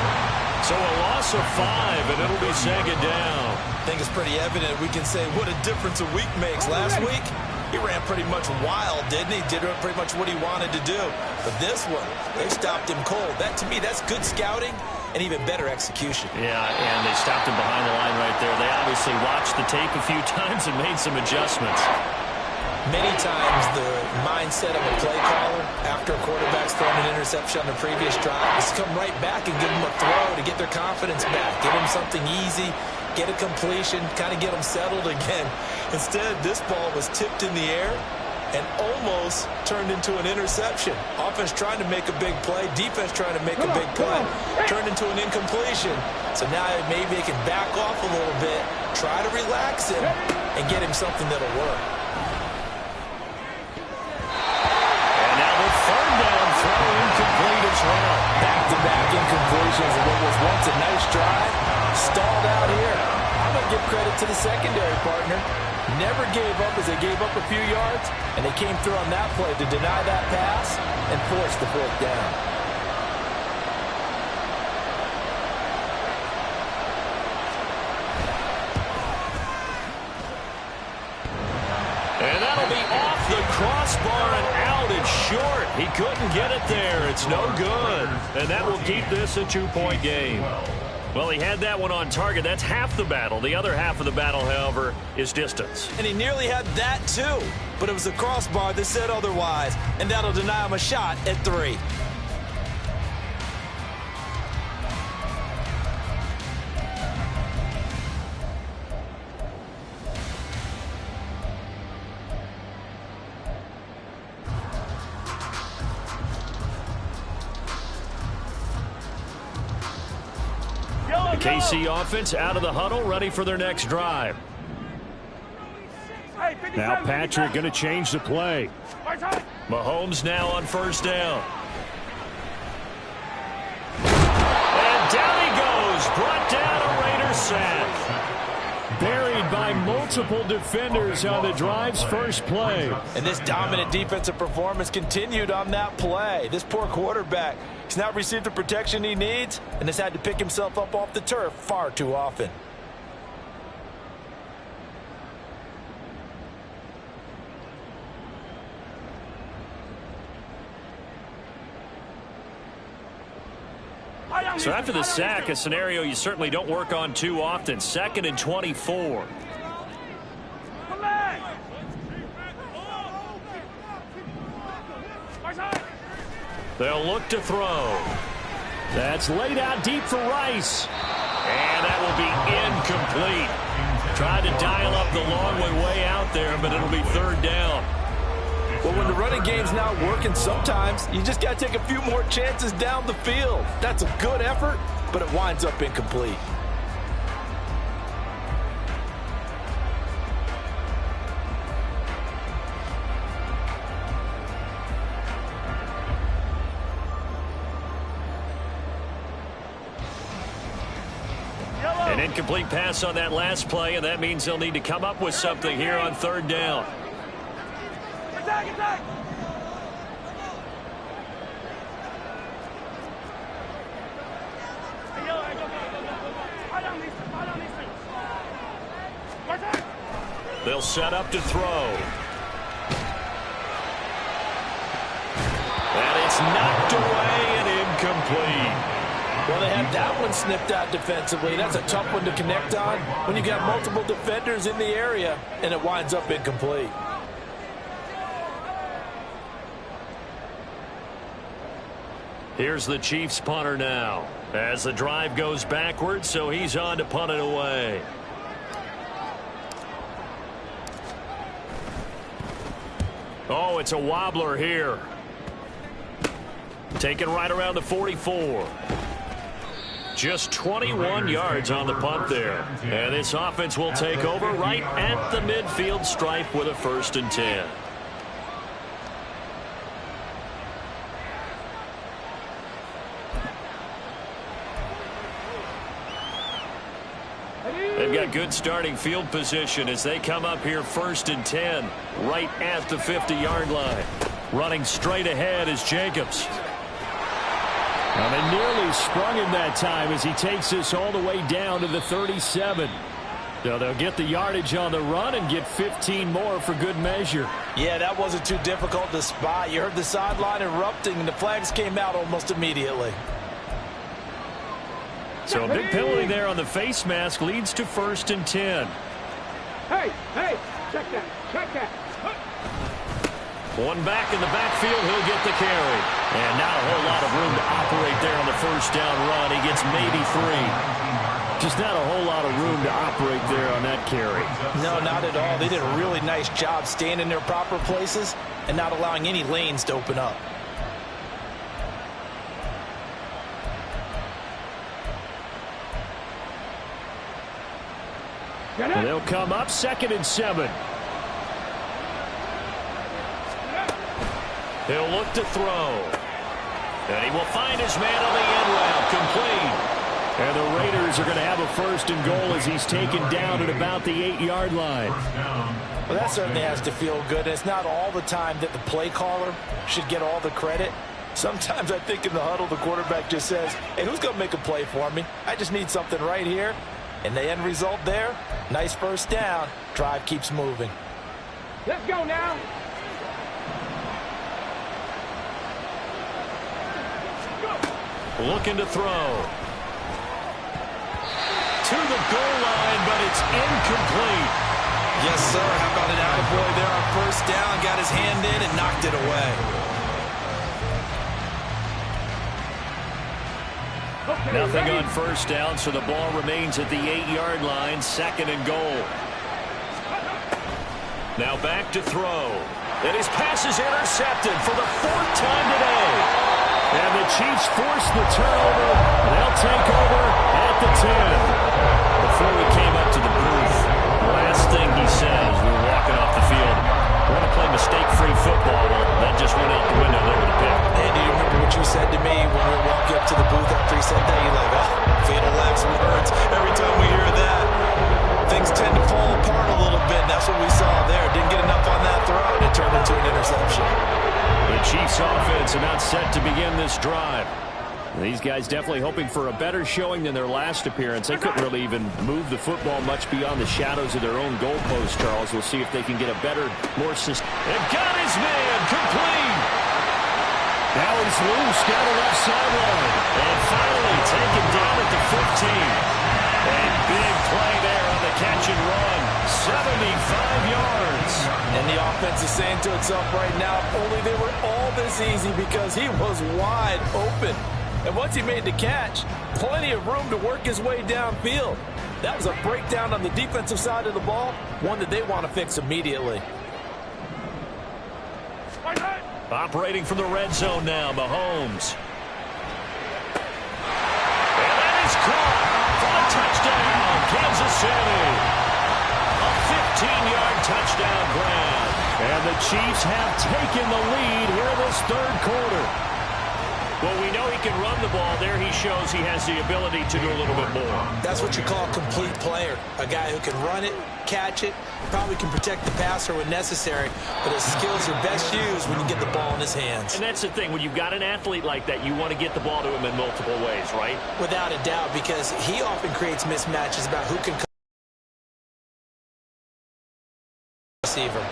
A: So a loss of 5, and it'll be 2nd down.
C: I think it's pretty evident we can say what a difference a week makes. Last week, he ran pretty much wild, didn't he? Did pretty much what he wanted to do. But this one, they stopped him cold. That, to me, that's good scouting and even better execution.
A: Yeah, and they stopped him behind the line right there. They obviously watched the tape a few times and made some adjustments.
C: Many times the mindset of a play caller after a quarterback's thrown an interception on the previous drive is to come right back and give them a throw to get their confidence back. Give them something easy, get a completion, kind of get them settled again. Instead, this ball was tipped in the air and almost turned into an interception. Offense trying to make a big play, defense trying to make a big play, turned into an incompletion. So now maybe they can back off a little bit, try to relax him, and get him something that'll work. Back-to-back incompletions of what was once a nice drive. Stalled out here. I'm going to give credit to the secondary partner. Never gave up as they gave up a few yards, and they came through on that play to deny that pass and force the 4th down.
A: And that'll be off the crossbar and out. It's short. He couldn't get it there. It's no good. And that will keep this a 2-point game. Well, he had that one on target. That's half the battle. The other half of the battle, however, is distance.
C: And he nearly had that, too. But it was the crossbar that said otherwise. And that'll deny him a shot at 3.
A: KC offense out of the huddle, ready for their next drive. Now Patrick going to change the play. Mahomes now on 1st down. And down he goes. Brought down a Raider sack. Buried by multiple defenders on the drive's first play.
C: And this dominant defensive performance continued on that play. This poor quarterback, he's not received the protection he needs and has had to pick himself up off the turf far too often.
A: So after the sack, a scenario you certainly don't work on too often. 2nd and 24. They'll look to throw. That's laid out deep for Rice. And that will be incomplete. Tried to dial up the long way out there, but it'll be 3rd down.
C: Well, when the running game's not working, sometimes you just got to take a few more chances down the field. That's a good effort, but it winds up incomplete.
B: An incomplete pass on that last play, and that means they'll need to come up with something here on third down.
D: Attack, attack! Hey, yellow, go. Hold on these things. More time.
B: They'll set up to throw. And it's knocked away and incomplete.
F: Well, they had that one snipped out defensively. That's a tough one to connect on when you got multiple defenders in the area, and it winds up incomplete.
B: Here's the Chiefs punter now as the drive goes backwards, so he's on to punt it away. Oh, it's a wobbler here. Taken right around the 44. Just 21 yards on the punt there. And this offense will take over right at the midfield stripe with a 1st and 10. They've got good starting field position as they come up here 1st and 10 right at the 50-yard line. Running straight ahead is Jacobs.
A: Well, they nearly sprung him that time as he takes this all the way down to the 37. So they'll get the yardage on the run and get 15 more for good measure.
F: Yeah, that wasn't too difficult to spot. You heard the sideline erupting, and the flags came out almost immediately.
A: So a big penalty there on the face mask leads to 1st and 10.
D: Hey, check that.
B: One back in the backfield, he'll get the carry. And not a whole lot of room to operate there on the 1st down run. He gets maybe 3.
A: Just not a whole lot of room to operate there on that carry.
F: No, not at all. They did a really nice job staying in their proper places and not allowing any lanes to open up.
A: And they'll come up 2nd and 7.
B: He'll look to throw. And he will find his man on the end route. Complete.
A: And the Raiders are going to have a 1st and goal as he's taken down at about the 8-yard line.
F: Well, that certainly has to feel good. It's not all the time that the play caller should get all the credit. Sometimes I think in the huddle, the quarterback just says, hey, who's going to make a play for me? I just need something right here. And the end result there, nice 1st down. Drive keeps moving.
D: Let's go now.
B: Looking to throw. To the goal line, but it's incomplete.
C: Yes, sir. How about an attaboy there on 1st down? Got his hand in and knocked it away.
B: Nothing on 1st down, so the ball remains at the 8-yard line. 2nd and goal. Now back to throw. And his pass is intercepted for the 4th time today.
A: And the Chiefs force the turnover. They'll take over at the 10.
B: Before we came up to the booth, the last thing he said as we were walking off the field, "I want to play mistake-free football." Well, that just went out the window there with the pick.
C: Andy, you remember what you said to me when we were walking up to the booth after he said that? You're like, oh, fatal last words. Every time we hear that, things tend to fall apart a little bit. That's what we saw there. Didn't get enough on that throw, and it turned into an interception.
A: The Chiefs offense about set to begin this drive. These guys definitely hoping for a better showing than their last appearance. They couldn't really even move the football much beyond the shadows of their own goalpost, Charles. We'll see if they can get a better, more system.
B: They've got his man complete.
A: Now he's loose down the left sideline.
B: And finally taken down at the 15. A big play there on the catch and run. 75 yards.
F: And the offense is saying to itself right now, if only they were all this easy, because he was wide open. And once he made the catch, plenty of room to work his way downfield. That was a breakdown on the defensive side of the ball, one that they want to fix immediately.
B: Operating from the red zone now, Mahomes. And that is caught for a touchdown, Kansas City. A 15-yard touchdown grab.
A: And the Chiefs have taken the lead here in this 3rd quarter. Well, we know he can run the ball. There he shows he has the ability to do a little bit more.
C: That's what you call a complete player. A guy who can run it, catch it, probably can protect the passer when necessary, but his skills are best used when you get the ball in his hands.
A: And that's the thing. When you've got an athlete like that, you want to get the ball to him in multiple ways, right?
C: Without a doubt, because he often creates mismatches about who can come receiver.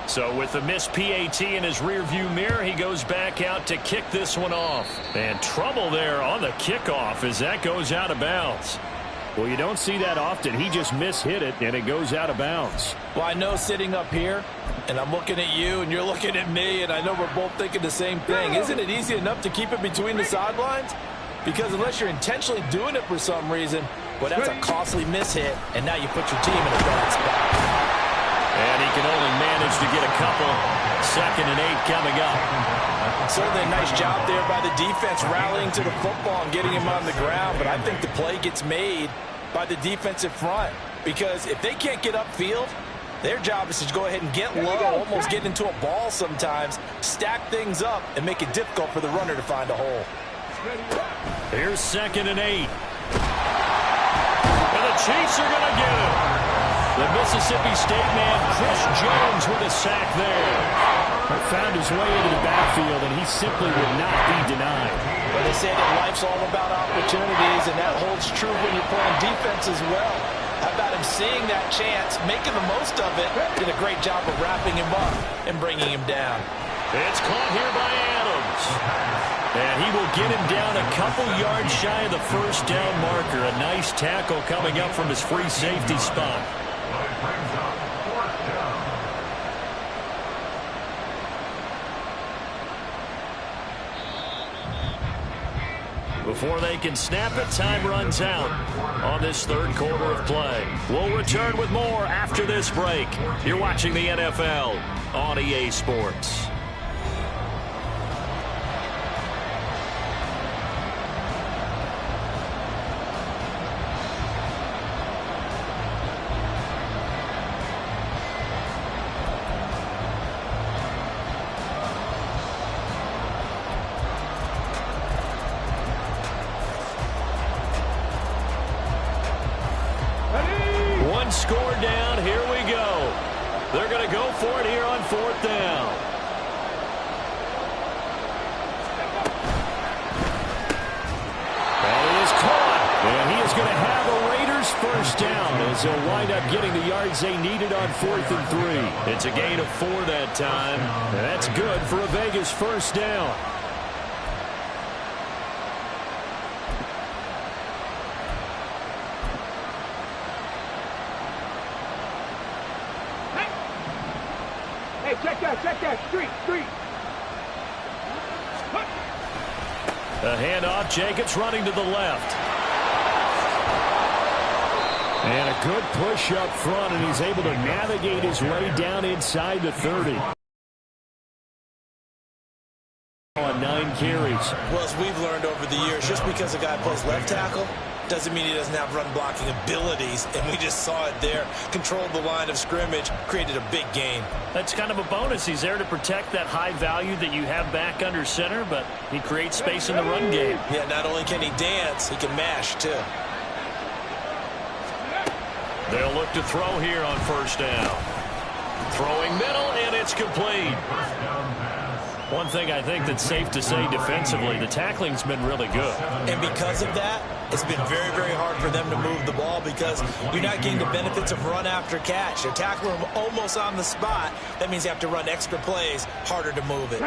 A: So with the missed PAT in his rearview mirror, he goes back out to kick this one off. And trouble there on the kickoff as that goes out of bounds. Well, you don't see that often. He just mishit it, and it goes out of bounds.
F: Well, I know sitting up here, and I'm looking at you, and you're looking at me, and I know we're both thinking the same thing. Isn't it easy enough to keep it between the sidelines? Because unless you're intentionally doing it for some reason, well, that's a costly mishit, and now you put your team in a bad spot.
A: And he can only manage to get a couple. 2nd and 8 coming up.
F: Certainly a nice job there by the defense rallying to the football and getting him on the ground, but I think the play gets made by the defensive front because if they can't get upfield, their job is to go ahead and get low, almost get into a ball sometimes, stack things up, and make it difficult for the runner to find a hole.
A: Here's 2nd and 8. And the Chiefs are going to get it. The Mississippi State man, Chris Jones, with a sack there. He found his way into the backfield, and he simply would not be denied.
F: Well, they say that life's all about opportunities, and that holds true when you're playing defense as well. How about him seeing that chance, making the most of it, did a great job of wrapping him up and bringing him down.
A: It's caught here by Adams. And he will get him down a couple yards shy of the first down marker. A nice tackle coming up from his free safety spot. Before they can snap it, time runs out on this 3rd quarter of play. We'll return with more after this break. You're watching the NFL on EA Sports. Score down. Here we go. They're going to go for it here on 4th down. And it is caught. And he is going to have a Raiders first down as they'll wind up getting the yards they needed on 4th and 3. It's a gain of 4 that time. And that's good for a Vegas first down.
D: Check that, street.
A: A handoff, Jacobs running to the left. And a good push up front, and he's able to navigate his way down inside the 30. On 9 carries.
C: Well, as we've learned over the years, just because a guy plays left tackle doesn't mean he doesn't have run blocking abilities, and we just saw it there. Controlled the line of scrimmage, created a big gain.
A: That's kind of a bonus. He's there to protect that high value that you have back under center, but he creates space in the run game.
C: Yeah, not only can he dance, he can mash, too.
A: They'll look to throw here on 1st down. Throwing middle, and it's complete. One thing I think that's safe to say defensively, the tackling's been really good.
C: And because of that, it's been very, very hard for them to move the ball because you're not getting the benefits of run after catch. They're tackling them almost on the spot. That means you have to run extra plays, harder to move it.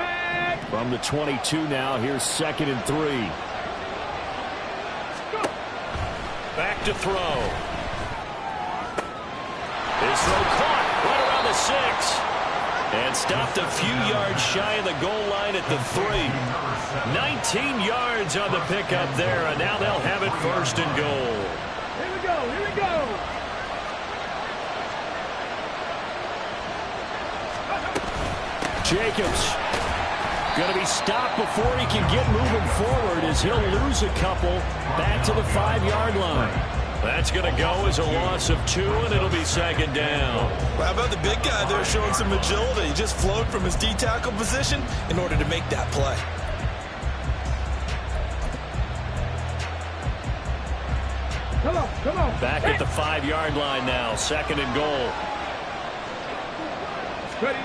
A: From the 22 now, here's 2nd and 3. Back to throw. His throw caught right around the 6. And stopped a few yards shy of the goal line at the 3. 19 yards on the pickup there, and now they'll have it 1st and goal.
D: Here we go.
A: Jacobs going to be stopped before he can get moving forward as he'll lose a couple back to the 5-yard line.
B: That's going to go as a loss of 2, and it'll be second down.
C: Well, how about the big guy there showing some agility? He just flowed from his D-tackle position in order to make that play.
D: Come on, come on.
B: Back at the 5-yard line now, second and goal.
D: Ready.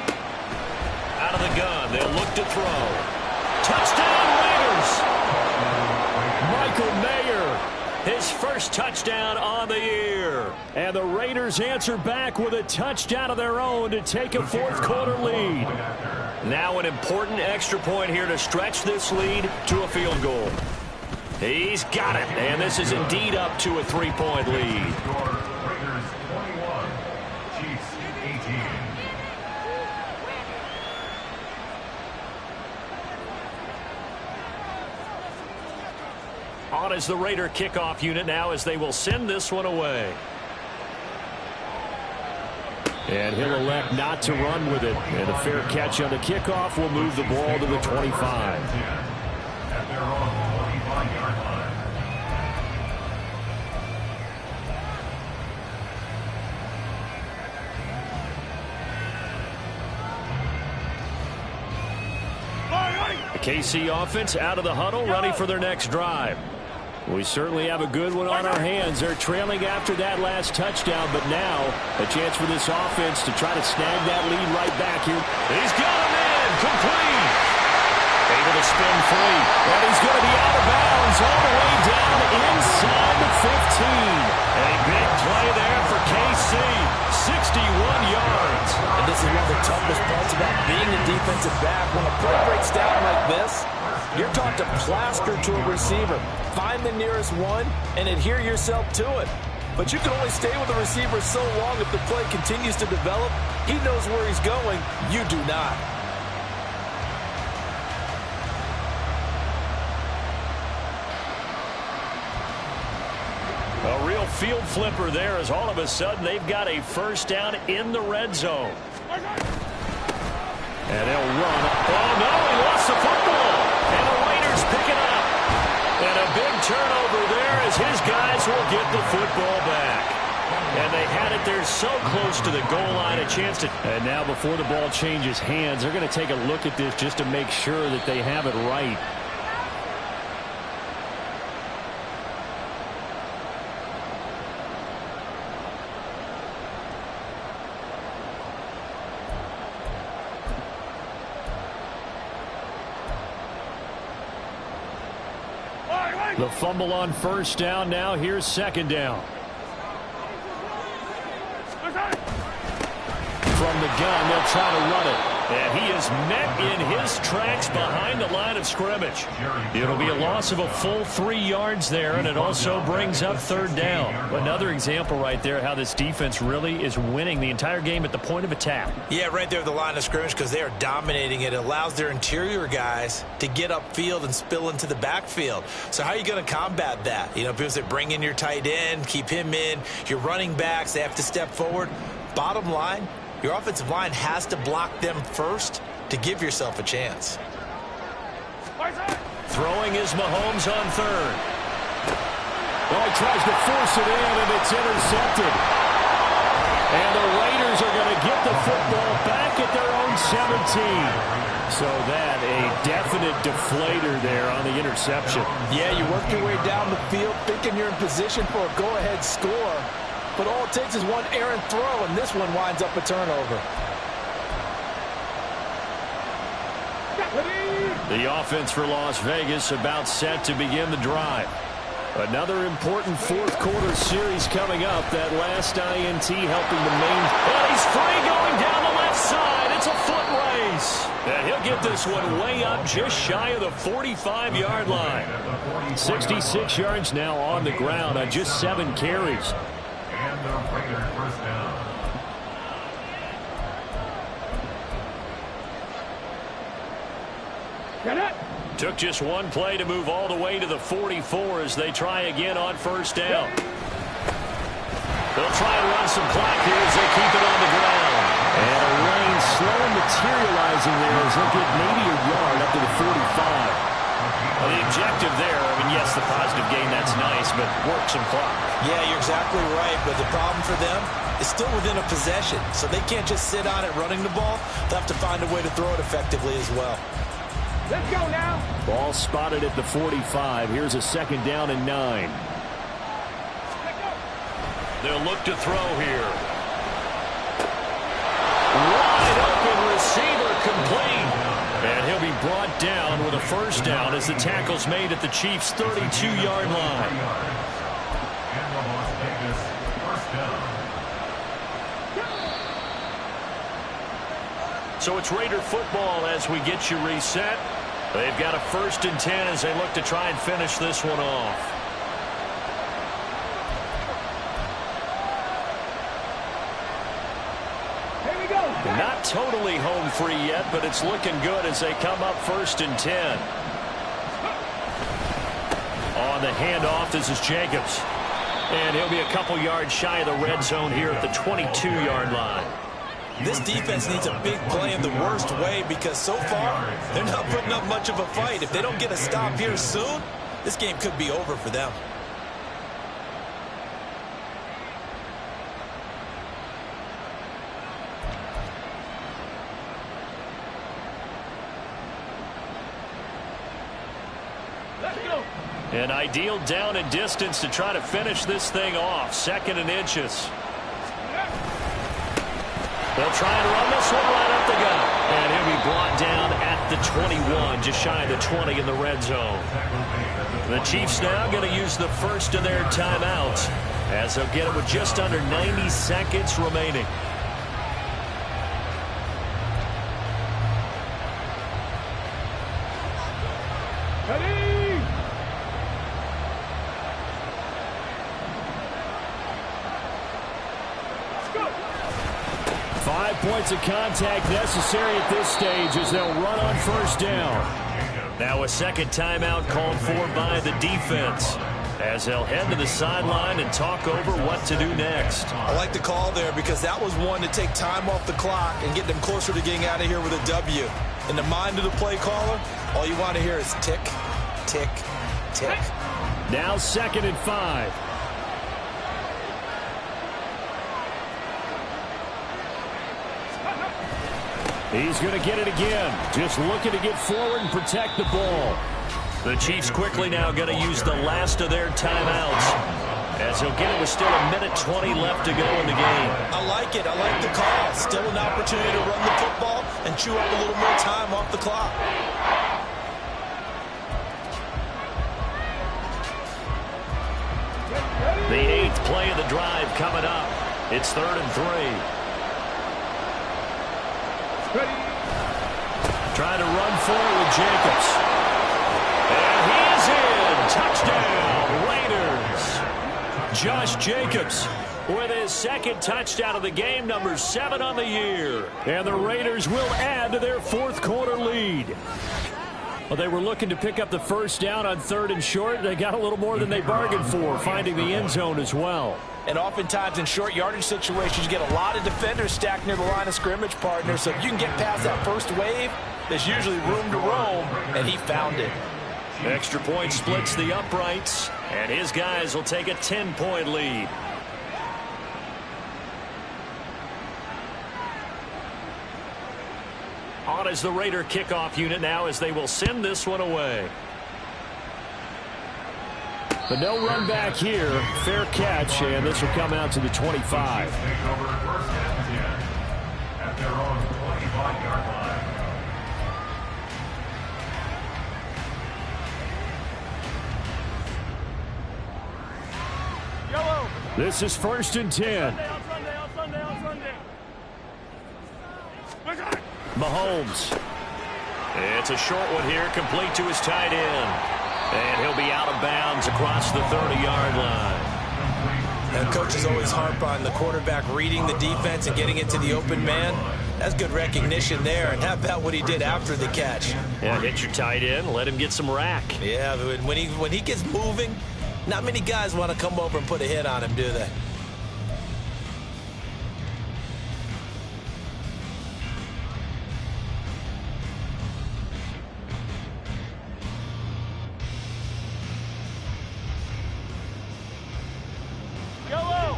B: Out of the gun, they'll look to throw. Touchdown, Raiders! Michael Mayer, his first touchdown on the year.
A: And the Raiders answer back with a touchdown of their own to take a fourth-quarter lead.
B: Now an important extra point here to stretch this lead to a field goal. He's got it, and this is indeed up to a 3-point lead.
E: Raiders 21, Chiefs 18.
B: On is the Raider kickoff unit now as they will send this one away.
A: And he'll elect not to run with it. And a fair catch on the kickoff will move the ball to the 25.
E: At their own 25-yard line.
A: The KC offense out of the huddle, ready for their next drive. We certainly have a good one on our hands. They're trailing after that last touchdown, but now a chance for this offense to try to snag that lead right back here.
B: He's got him in, complete. Able to spin free,
A: and he's going to be out of bounds all the way down inside the 15.
B: A big play there for KC, 61 yards.
F: And this is one of the toughest parts about being a defensive back. When a play breaks down like this, you're taught to plaster to a receiver. Find the nearest one and adhere yourself to it. But you can only stay with the receiver so long if the play continues to develop. He knows where he's going. You do not.
B: A real field flipper there as all of a sudden they've got a first down in the red zone.
A: And they'll run.
B: Oh, no, he lost the football. And the Raiders pick it up. And a big turnover there as his guys will get the football back. And they had it there so close to the goal line, a chance to...
A: And now before the ball changes hands, they're going to take a look at this just to make sure that they have it right. The fumble on first down. Now here's second down. From the gun, they'll try to run it.
B: And he is met in his tracks behind the line of scrimmage. It'll be a loss of a full 3 yards there, and it also brings up third down.
A: Another example right there how this defense really is winning the entire game at the point of attack.
C: Yeah, right there at the line of scrimmage because they are dominating it. It allows their interior guys to get upfield and spill into the backfield. So how are you going to combat that? You know, because they bring in your tight end, keep him in. Your running backs, they have to step forward. Bottom line, your offensive line has to block them first to give yourself a chance.
B: Throwing is Mahomes on third.
A: Well, he tries to force it in, and it's intercepted. And the Raiders are going to get the football back at their own 17. So that a definite deflator there on the interception.
F: Yeah, you work your way down the field thinking you're in position for a go-ahead score. But all it takes is one errant throw, and this one winds up a turnover.
A: The offense for Las Vegas about set to begin the drive. Another important fourth-quarter series coming up. That last INT helping the main.
B: And he's free going down the left side. It's a foot race. And he'll get this one way up just shy of the 45-yard line.
A: 66 yards now on the ground on just 7 carries.
E: And the Raiders first down.
D: Get it.
B: Took just one play to move all the way to the 44 as they try again on first down. They'll try and run some clock here as they keep it on the ground.
A: And a rain slow materializing there as he'll get maybe a yard up to the 45.
B: Well, the objective there, I mean, yes, the positive gain, that's nice, but work some clock.
C: Yeah, you're exactly right, but the problem for them is still within a possession, so they can't just sit on it running the ball. They'll have to find a way to throw it effectively as well.
D: Let's go now.
A: Ball spotted at the 45. Here's a second down and 9.
B: They'll look to throw here. Wide open receiver complete. And he'll be brought down with a first down as the tackle's made at the Chiefs' 32-yard line.
E: And the Las Vegas first down.
B: So it's Raider football as we get you reset. They've got a 1st and 10 as they look to try and finish this one off. Not totally home free yet, but it's looking good as they come up 1st and 10. On the handoff, this is Jacobs. And he'll be a couple yards shy of the red zone here at the 22-yard line.
C: This defense needs a big play in the worst way because so far, they're not putting up much of a fight. If they don't get a stop here soon, this game could be over for them.
B: An ideal down and distance to try to finish this thing off. 2nd and inches. They'll try and run this one right up the gut. And he'll be brought down at the 21, just shy of the 20 in the red zone. The Chiefs now going to use the first of their timeouts as they'll get it with just under 90 seconds remaining.
D: Ready?
A: 5 points of contact necessary at this stage as they'll run on 1st down.
B: Now a second timeout called for by the defense as they'll head to the sideline and talk over what to do next.
C: I like the call there because that was one to take time off the clock and get them closer to getting out of here with a W. In the mind of the play caller, all you want to hear is tick, tick, tick.
A: Now 2nd and 5. He's going to get it again. Just looking to get forward and protect the ball.
B: The Chiefs quickly now going to use the last of their timeouts as he'll get it with still 1:20 left to go in the game.
C: I like it. I like the call. Still an opportunity to run the football and chew up a little more time off the clock.
B: The 8th play of the drive coming up. It's 3rd and 3.
D: Ready?
B: Trying to run forward with Jacobs. And he is in. Touchdown, Raiders. Josh Jacobs with his 2nd touchdown of the game, number 7 on the year.
A: And the Raiders will add to their 4th quarter lead. Well, they were looking to pick up the first down on 3rd and short. They got a little more than they bargained for, finding the end zone as well.
F: And oftentimes in short yardage situations, you get a lot of defenders stacked near the line of scrimmage, partner. So if you can get past that first wave, there's usually room to roam, and he found it.
B: Extra point splits the uprights, and his guys will take a 10-point lead. On is the Raider kickoff unit now as they will send this one away.
A: But no run back here. Fair catch, and this will come out to the 25.
E: Take over 1st and 10 at their own 25-yard line.
D: Yellow.
A: This is 1st and 10.
D: On Sunday. We're good.
B: Mahomes. It's a short one here, complete to his tight end. And he'll be out of bounds across the 30-yard line.
C: And coaches always harp on the quarterback reading the defense and getting into the open man. That's good recognition there. And how about what he did after the catch?
B: Yeah, hit your tight end, let him get some rack.
C: Yeah, but when he gets moving, not many guys want to come over and put a hit on him, do they?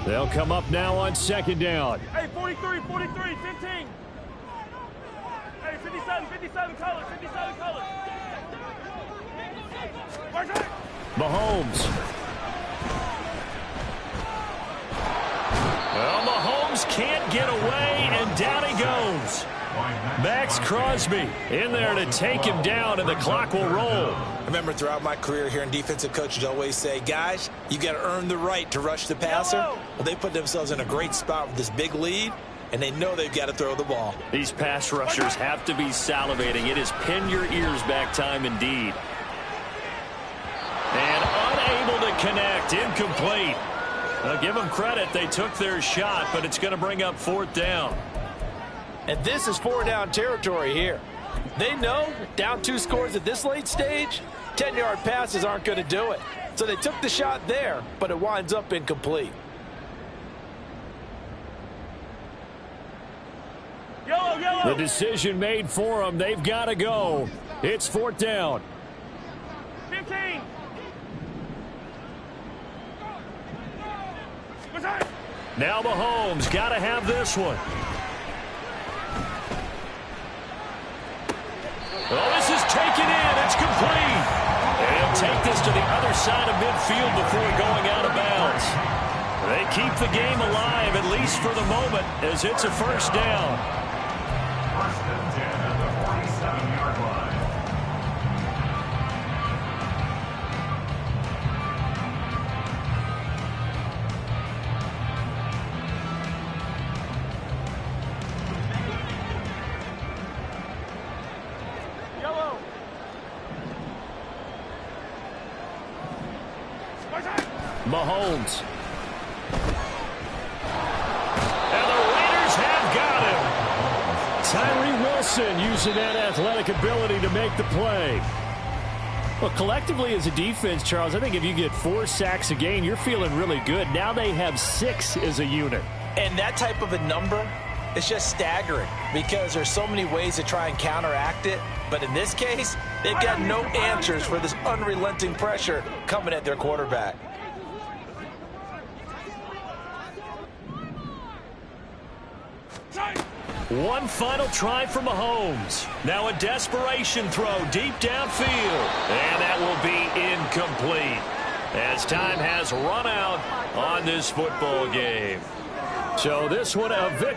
A: They'll come up now on second down.
D: Hey, 43, 43, 15. Hey, 57, 57 colors, 57 colors.
A: Mahomes. Well, Mahomes can't get away, and down he goes. Max Crosby in there to take him down, and the clock will roll.
C: I remember throughout my career here in defensive coaches always say, guys, you got to earn the right to rush the passer. Well, they put themselves in a great spot with this big lead, and they know they've got to throw the ball.
B: These pass rushers have to be salivating. It is pin your ears back time indeed. And unable to connect, incomplete. Now give them credit, they took their shot, but it's going to bring up fourth down.
F: And this is 4-down territory here. They know down 2 scores at this late stage, 10-yard passes aren't going to do it. So they took the shot there, but it winds up incomplete.
D: Yellow, yellow.
A: The decision made for them. They've got to go. It's fourth down.
D: 15.
A: Now Mahomes got to have this one.
B: Well, this is taken in. It's complete. And he'll take this to the other side of midfield before going out of bounds. They keep the game alive, at least for the moment, as it's a first down.
E: First and 10 at the 47-yard line.
D: Yellow.
A: Mahomes. And the Raiders have got him. Tyree Wilson using that athletic ability to make the play. Well, collectively as a defense, Charles, I think if you get 4 sacks a game, you're feeling really good. Now they have 6 as a unit.
C: And that type of a number is just staggering because there's so many ways to try and counteract it. But in this case, they've got no answers for this unrelenting pressure coming at their quarterback.
B: One final try for Mahomes. Now a desperation throw deep downfield. And that will be incomplete as time has run out on this football game.
A: So this one a victory.